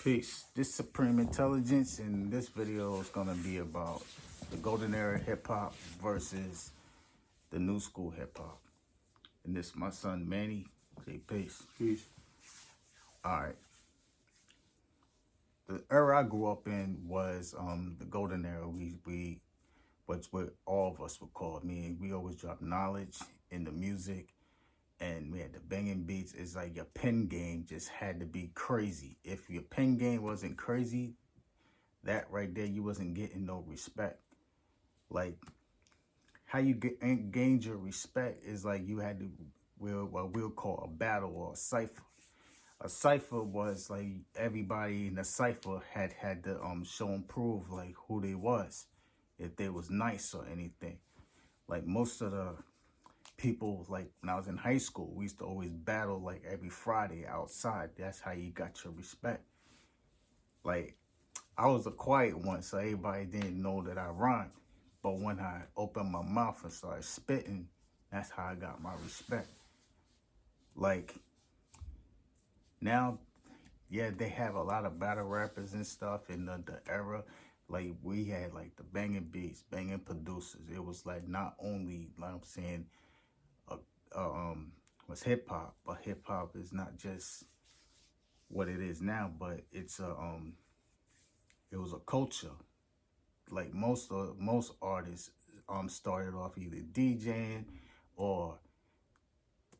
Peace. This Supreme Intelligence, and this video is gonna be about the golden era hip hop versus the new school hip hop. And this my son Manny. Say peace. Peace. All right. The era I grew up in was the golden era. We what's what all of us would call me. We always dropped knowledge in the music, and we had the banging beats. It's like your pen game just had to be crazy. If your pen game wasn't crazy, that right there, you wasn't getting no respect. Like how you gained your respect is like you had to what we'll call a battle or a cipher. A cipher was like everybody in the cipher had to show and prove like who they was, if they was nice or anything. Like most of the people, like when I was in high school, we used to always battle like every Friday outside. That's how you got your respect. Like I was a quiet one, so everybody didn't know that I rhymed. But when I opened my mouth and started spitting, that's how I got my respect. Like now, yeah, they have a lot of battle rappers and stuff in the era. Like we had like the banging beats, banging producers. It was like not only like I'm saying, uh, was hip hop, but hip hop is not just what it is now, but it's it was a culture. Like most artists started off either DJing or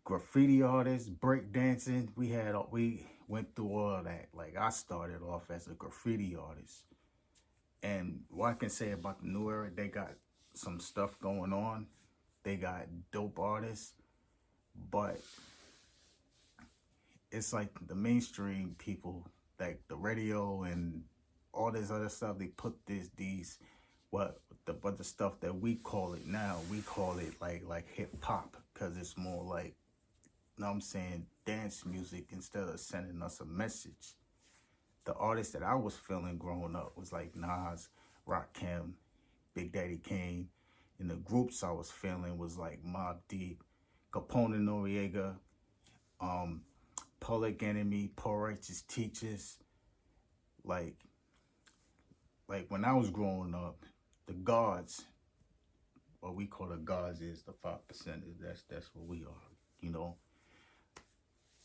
graffiti artists, break dancing. We went through all that. Like I started off as a graffiti artist, and what I can say about the new era, they got some stuff going on. They got dope artists, but it's like the mainstream people, like the radio and all this other stuff. They put these but the stuff that we call it now, we call it like hip hop because it's more like, you know what I'm saying, dance music instead of sending us a message. The artists that I was feeling growing up was like Nas, Rakim, Big Daddy Kane. And the groups I was feeling was like Mobb Deep, Capone Noriega, Public Enemy, Poor Righteous Teachers. Like when I was growing up, the gods, what we call the gods is the 5%. That's what we are, you know.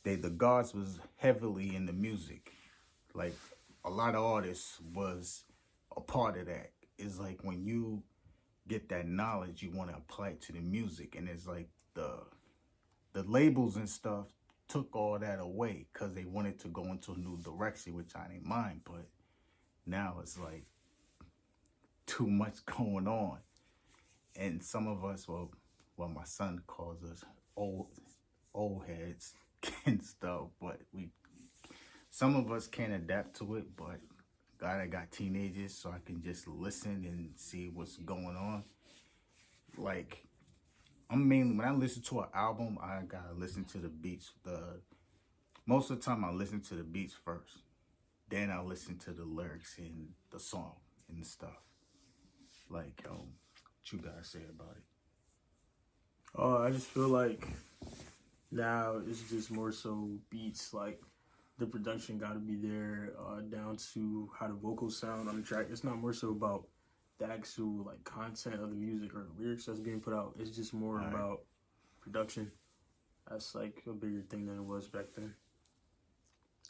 The gods was heavily in the music. Like a lot of artists was a part of that. It's like when you get that knowledge, you want to apply it to the music, and it's like the labels and stuff took all that away because they wanted to go into a new direction, which I didn't mind. But now it's like too much going on, and some of us, well, my son calls us old heads and stuff, but some of us can't adapt to it. But God, I got teenagers, so I can just listen and see what's going on. Like I'm mainly, when I listen to an album, I gotta listen to the beats. Most of the time I listen to the beats first. Then I listen to the lyrics and the song and stuff. Like, what you guys say about it? I just feel like now it's just more so beats. Like the production got to be there, down to how the vocals sound on the track. It's not more so about the actual like content of the music or the lyrics that's being put out. It's just more about production. That's like a bigger thing than it was back then.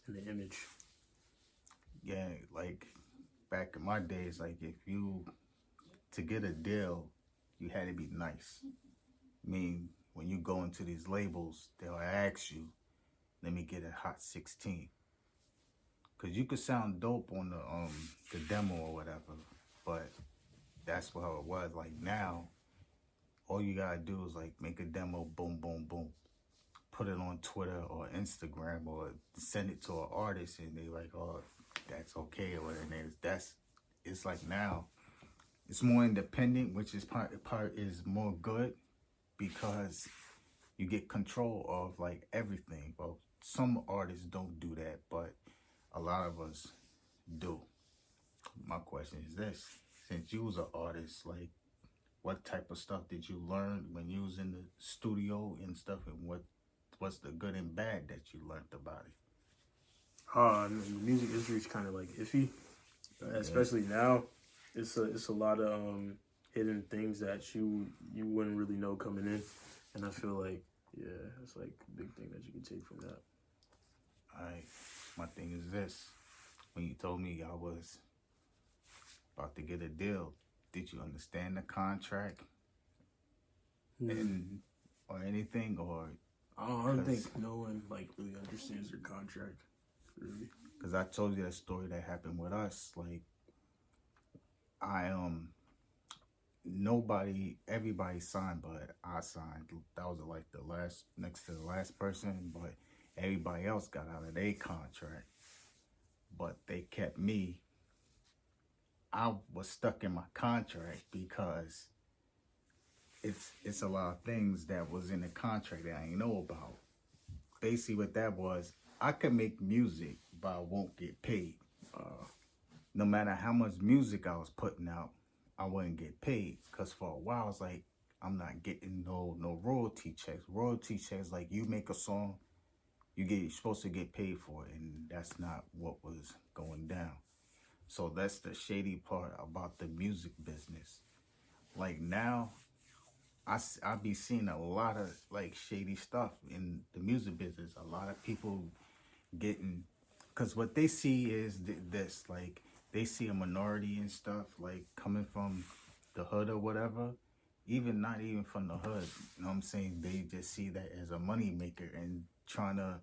And the image. Yeah, like back in my days, like to get a deal, you had to be nice. I mean, when you go into these labels, they'll ask you, let me get a hot 16. Cause you could sound dope on the demo or whatever, but that's how it was. Like now, all you gotta do is like make a demo, boom, boom, boom. Put it on Twitter or Instagram or send it to an artist and they like, oh, that's okay or whatever. It's like now, it's more independent, which is part is more good because you get control of like everything. Well, some artists don't do that, but a lot of us do. My question is this: since you was an artist, like what type of stuff did you learn when you was in the studio and stuff, and what's the good and bad that you learned about it? The music industry is kind of like iffy, especially now. It's a lot of hidden things that you wouldn't really know coming in, and I feel like it's like a big thing that you can take from that. Alright, my thing is this. When you told me I was about to get a deal, did you understand the contract and or anything, or I don't think no one like really understands their contract, really. because I told you that story that happened with us. Like I nobody, everybody signed, but I signed. That was like the last, next to the last person, but everybody else got out of their contract. But they kept me. I was stuck in my contract because it's a lot of things that was in the contract that I ain't know about. Basically, what that was, I could make music, but I won't get paid. No matter how much music I was putting out, I wouldn't get paid. Cause for a while, it's like I'm not getting no royalty checks. Royalty checks, like you make a song, you're supposed to get paid for it, and that's not what was going down. So that's the shady part about the music business. Like now, I be seeing a lot of like shady stuff in the music business. A lot of people getting, cause what they see is this, like they see a minority and stuff, like coming from the hood or whatever, even not even from the hood. You know what I'm saying? They just see that as a money maker and trying to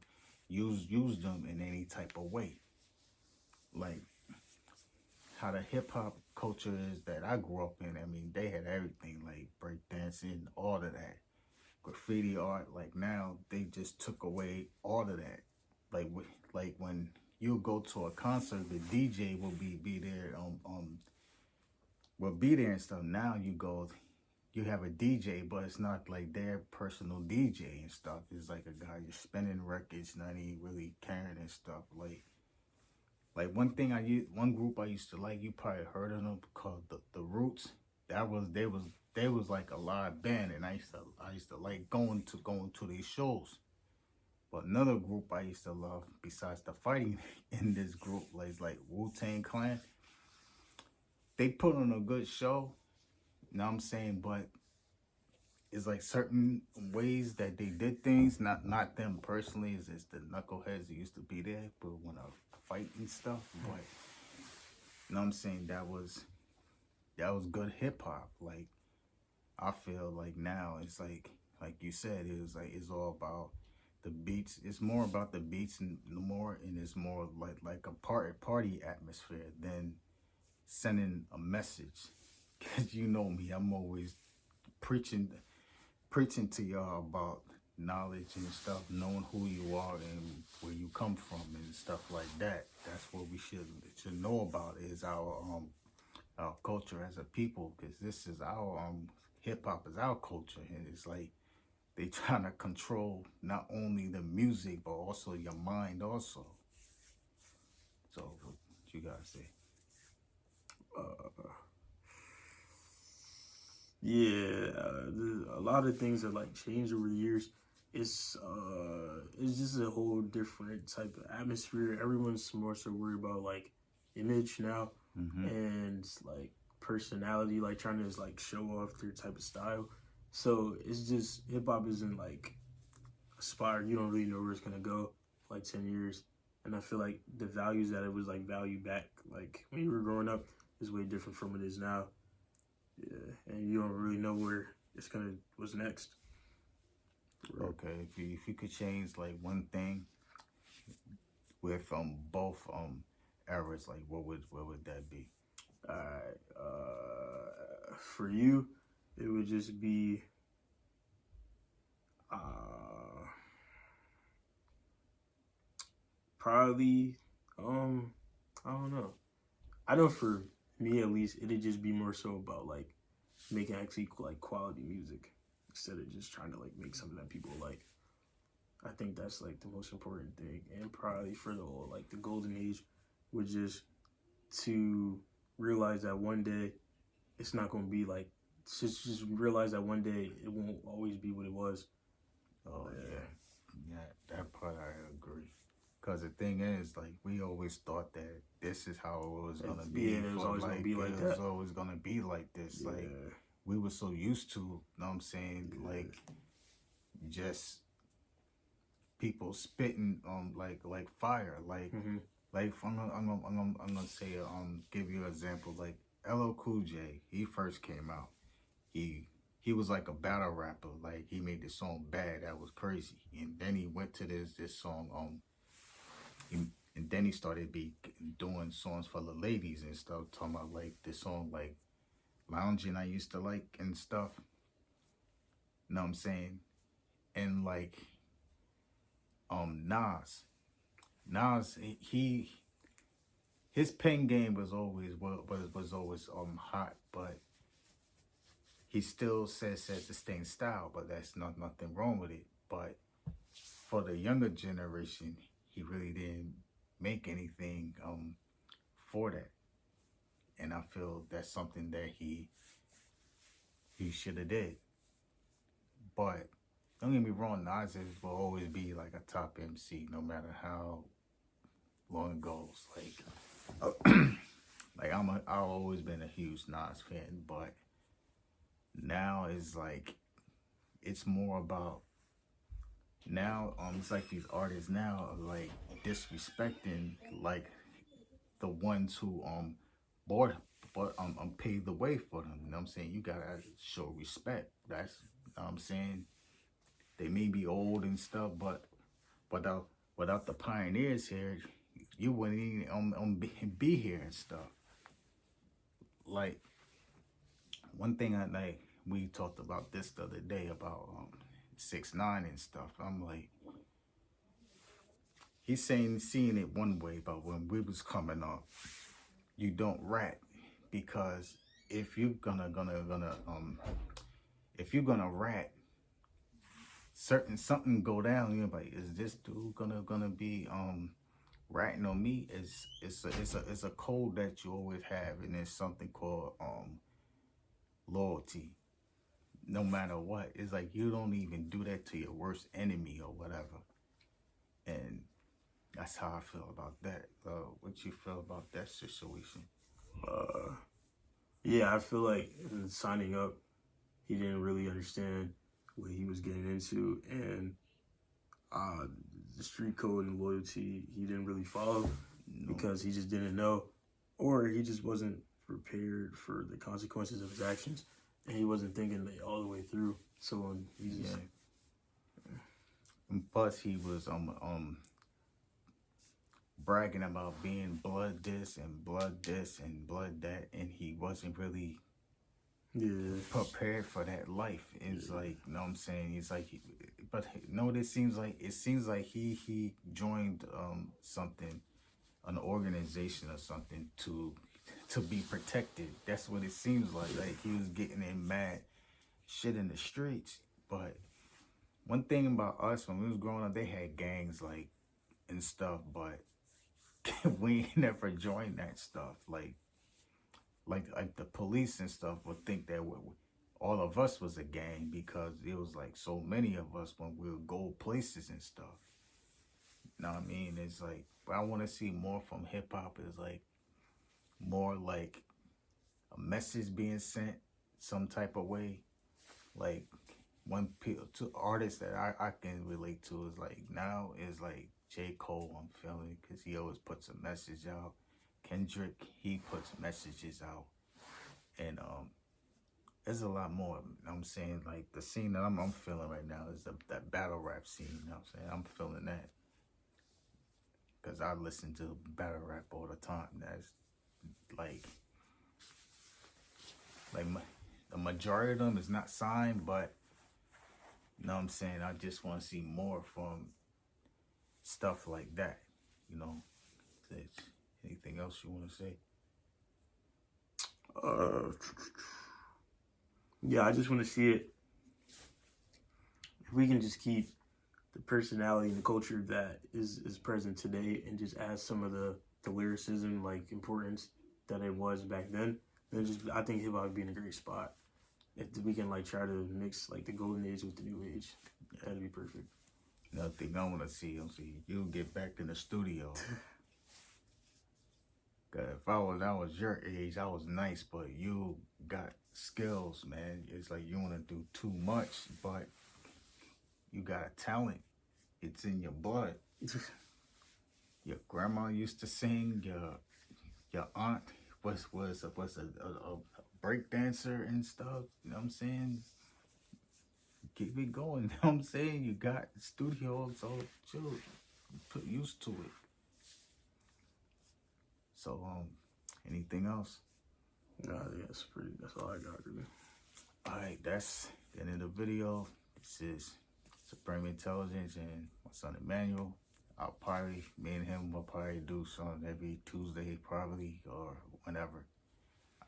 use them in any type of way. Like how the hip hop culture is that I grew up in. I mean, they had everything like breakdancing, all of that, graffiti art. Like now, they just took away all of that. Like when you go to a concert, the DJ will be there. Will be there and stuff. Now you go, you have a DJ, but it's not like their personal DJ and stuff. It's like a guy just spinning records, not even really caring and stuff. Like one group I used to like, you probably heard of them, called the Roots. They was like a live band, and I used to like going to these shows. But another group I used to love, besides the fighting in this group, like Wu-Tang Clan, they put on a good show. You know what I'm saying? But it's like certain ways that they did things, not them personally, it's just the knuckleheads that used to be there, but when I fight and stuff. But you know what I'm saying, that was good hip hop. Like I feel like now it's like you said, it was like it's all about the beats. It's more about the beats and it's more like a party atmosphere than sending a message. Cause you know me, I'm always preaching to y'all about knowledge and stuff, knowing who you are and where you come from and stuff like that. That's what we should know about, is our culture as a people, because this is our hip hop is our culture, and it's like they trying to control not only the music but also your mind also. So what you guys say? There's a lot of things that like changed over the years. It's just a whole different type of atmosphere. Everyone's more so worried about like image now and like personality, like trying to like show off their type of style. So it's just hip hop isn't like a spot you don't really know where it's gonna go like 10 years. And I feel like the values that it was like valued back like when you were growing up is way different from what it is now. Yeah, and you don't really know what's next. Right. Okay, if you could change like one thing with both eras, like what would that be? Alright, for you, it would just be probably I don't know. I know for me at least, it'd just be more so about like making actually like quality music instead of just trying to like make something that people like. I think that's like the most important thing, and probably for the golden age, would just to realize that one day it's not gonna be like just realize that one day it won't always be what it was. Oh yeah, that part I agree. because the thing is, like, we always thought that this is how it was gonna be. Yeah, it was always gonna be like it that. was always gonna be like this. Yeah. Like, we were so used to, you know what I'm saying, like, just people spitting like fire, like like I'm gonna say give you an example, like LL Cool J. He first came out, he was like a battle rapper, like he made this song Bad that was crazy, and then he went to this song and then he started doing songs for the ladies and stuff, talking about like this song like Lounging I used to like and stuff, you know what I'm saying, and like Nas, his pen game was always hot, but he still says the same style, but that's nothing wrong with it. But for the younger generation, he really didn't make anything for that, and I feel that's something that he should have did. But don't get me wrong, Nas will always be like a top MC, no matter how long it goes. Like I've always been a huge Nas fan, but now it's like it's more about now. It's like these artists now are like disrespecting like the ones who paved the way for them. You know what I'm saying? You gotta show respect. That's, you know what I'm saying. They may be old and stuff, but without the pioneers here, you wouldn't even be here and stuff. Like, one thing I like, we talked about this the other day about 6ix9ine and stuff. I'm like, he's seeing it one way, but when we was coming up, you don't rat, because if you're gonna rat, something go down, you're like, is this dude gonna be ratting on me? It's a code that you always have, and it's something called loyalty. No matter what, it's like you don't even do that to your worst enemy or whatever, and that's how I feel about that. What you feel about that situation? Yeah, I feel like in signing up, he didn't really understand what he was getting into, and the street code and loyalty he didn't really follow because he just didn't know, or he just wasn't prepared for the consequences of his actions, and he wasn't thinking it all the way through. So he just and plus he was bragging about being blood this and blood that, and he wasn't really prepared for that life. It's like, you know what I'm saying? It's like, but no, it seems like he joined something, an organization or something to be protected. That's what it seems like. Like he was getting in mad shit in the streets. But one thing about us when we was growing up, they had gangs like and stuff, but we never joined that stuff. Like the police and stuff would think that all of us was a gang, because it was like so many of us when we would go places and stuff. You know what I mean? It's like, but I want to see more from hip hop. Is like more like a message being sent some type of way. Like two artists that I can relate to is like now is like J. Cole. I'm feeling, because he always puts a message out. Kendrick, he puts messages out, and there's a lot more. You know what I'm saying, like the scene that I'm feeling right now is that battle rap scene. You know what I'm saying? I'm feeling that, because I listen to battle rap all the time. That's like the majority of them is not signed, but you know what I'm saying, I just want to see more from stuff like that. You know, anything else you want to say? Yeah, I just want to see it. If we can just keep the personality and the culture that is present today, and just add some of the lyricism, like importance that it was back then just, I think hip hop would be in a great spot. If we can like try to mix like the golden age with the new age, that'd be perfect. Nothing I want to see. I'm saying you get back in the studio. Cause if I was your age, I was nice, but you got skills, man. It's like you want to do too much, but you got a talent. It's in your blood. Your grandma used to sing. Your aunt was a break dancer and stuff. You know what I'm saying? Keep it going. You know what I'm saying? You got studios, so chill. Put used to it. So anything else? Nah, yeah, that's all I got, really. Alright, that's the end of the video. This is Supreme Intelligence and my son Emmanuel. Me and him will probably do something every Tuesday probably or whenever.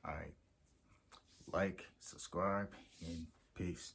Alright. Like, subscribe, and peace.